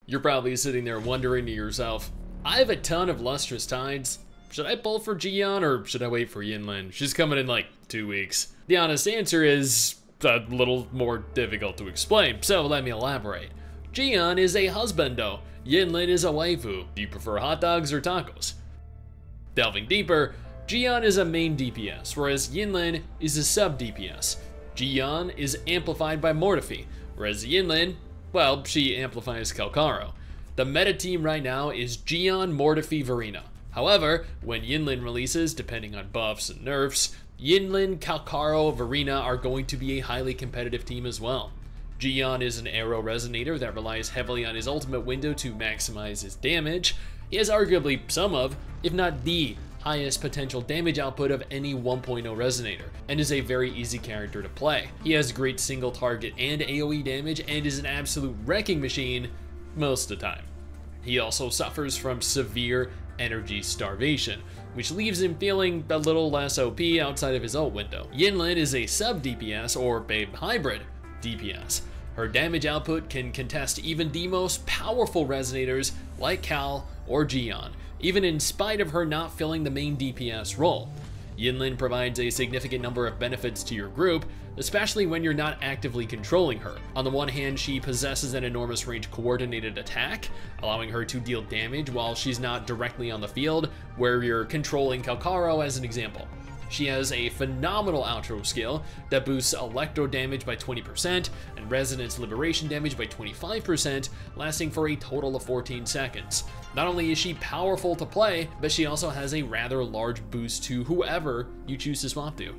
You're probably sitting there wondering to yourself, I have a ton of Lustrous Tides. Should I pull for Ji-yeon or should I wait for Yinlin? She's coming in like 2 weeks. The honest answer is a little more difficult to explain, so let me elaborate. Ji-yeon is a husbando. Yinlin is a waifu. Do you prefer hot dogs or tacos? Delving deeper, Ji-yeon is a main DPS, whereas Yinlin is a sub DPS. Ji-yeon is amplified by Mortifi, whereas Yinlin, well, she amplifies Kalkaro. The meta team right now is Ji-yeon, Mortifi, Verina. However, when Yinlin releases, depending on buffs and nerfs, Yinlin, Kalkaro, Verina are going to be a highly competitive team as well. Ji-yeon is an arrow resonator that relies heavily on his ultimate window to maximize his damage. He has arguably some of, if not the highest potential damage output of any 1.0 resonator, and is a very easy character to play. He has great single target and AoE damage and is an absolute wrecking machine most of the time. He also suffers from severe energy starvation, which leaves him feeling a little less OP outside of his ult window. Yinlin is a sub DPS or a hybrid DPS. Her damage output can contest even the most powerful resonators like Cal or Ji-yeon, even in spite of her not filling the main DPS role. Yinlin provides a significant number of benefits to your group, especially when you're not actively controlling her. On the one hand, she possesses an enormous range coordinated attack, allowing her to deal damage while she's not directly on the field, where you're controlling Kalkaro as an example. She has a phenomenal outro skill that boosts electro damage by 20% and resonance liberation damage by 25%, lasting for a total of 14 seconds. Not only is she powerful to play, but she also has a rather large boost to whoever you choose to swap to.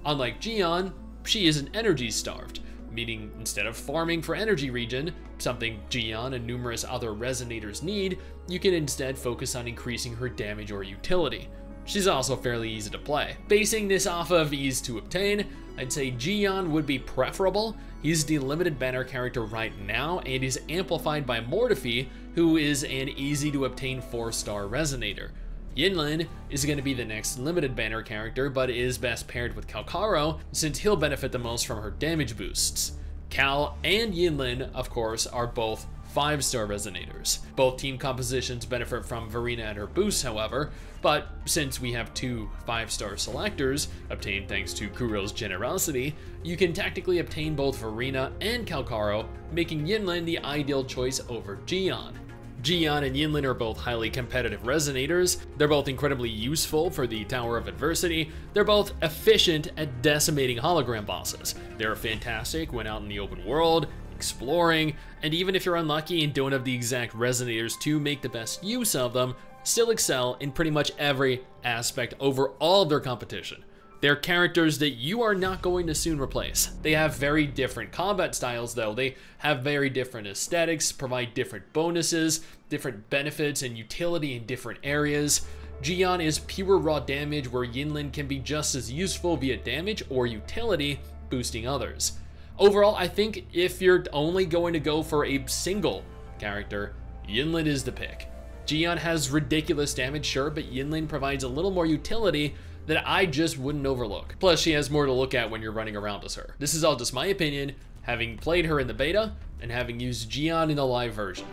Unlike Ji-yeon, she isn't energy starved, meaning instead of farming for energy regen, something Ji-yeon and numerous other resonators need, you can instead focus on increasing her damage or utility. She's also fairly easy to play. Basing this off of ease to obtain, I'd say Ji-yeon would be preferable. He's the limited banner character right now and is amplified by Mortifi, who is an easy to obtain 4-star resonator. Yinlin is going to be the next limited banner character, but is best paired with Kalkaro since he'll benefit the most from her damage boosts. Cal and Yinlin, of course, are both 5-star resonators. Both team compositions benefit from Verina and her boosts, however, but since we have 2 5-star selectors, obtained thanks to Kuril's generosity, you can tactically obtain both Verina and Kalkaro, making Yinlin the ideal choice over Ji-yeon. Ji-yeon and Yinlin are both highly competitive resonators. They're both incredibly useful for the Tower of Adversity. They're both efficient at decimating hologram bosses. They're fantastic when out in the open world, exploring, and even if you're unlucky and don't have the exact resonators to make the best use of them, still excel in pretty much every aspect over all of their competition. They're characters that you are not going to soon replace. They have very different combat styles though. They have very different aesthetics, provide different bonuses, different benefits and utility in different areas. Ji-yeon is pure raw damage where Yinlin can be just as useful via damage or utility, boosting others. Overall, I think if you're only going to go for a single character, Yinlin is the pick. Ji-yeon has ridiculous damage, sure, but Yinlin provides a little more utility that I just wouldn't overlook. Plus, she has more to look at when you're running around as her. This is all just my opinion, having played her in the beta and having used Ji-yeon in the live version.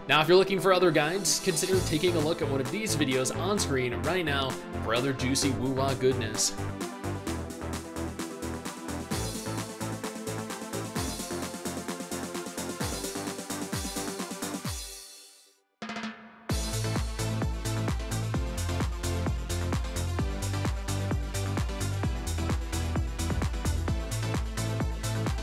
Now, if you're looking for other guides, consider taking a look at one of these videos on screen right now for other juicy woo-wah goodness.